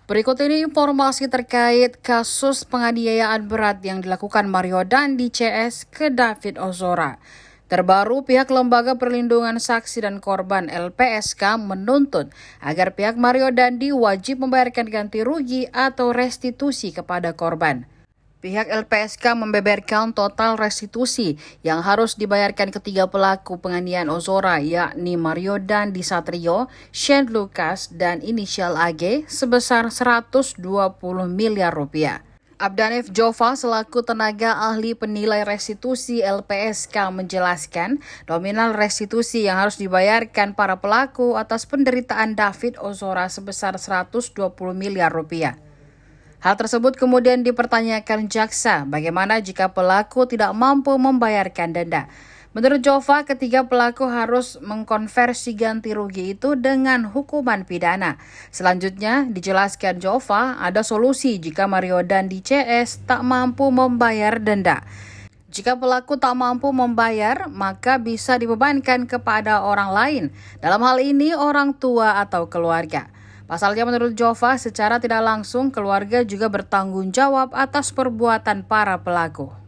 Berikut ini informasi terkait kasus penganiayaan berat yang dilakukan Mario Dandi CS ke David Ozora. Terbaru, pihak Lembaga Perlindungan Saksi dan Korban LPSK menuntut agar pihak Mario Dandi wajib membayarkan ganti rugi atau restitusi kepada korban. Pihak LPSK membeberkan total restitusi yang harus dibayarkan ketiga pelaku penganiayaan Ozora, yakni Mario Dandi Satrio, Shane Lucas, dan inisial AG sebesar 120 miliar rupiah. Abdanef Jova selaku tenaga ahli penilai restitusi LPSK menjelaskan nominal restitusi yang harus dibayarkan para pelaku atas penderitaan David Ozora sebesar 120 miliar rupiah. Hal tersebut kemudian dipertanyakan jaksa, bagaimana jika pelaku tidak mampu membayarkan denda. Menurut Jova, ketiga pelaku harus mengkonversi ganti rugi itu dengan hukuman pidana. Selanjutnya, dijelaskan Jova, ada solusi jika Mario Dandi CS tak mampu membayar denda. Jika pelaku tak mampu membayar, maka bisa dibebankan kepada orang lain. Dalam hal ini, orang tua atau keluarga. Pasalnya menurut Jova, secara tidak langsung keluarga juga bertanggung jawab atas perbuatan para pelaku.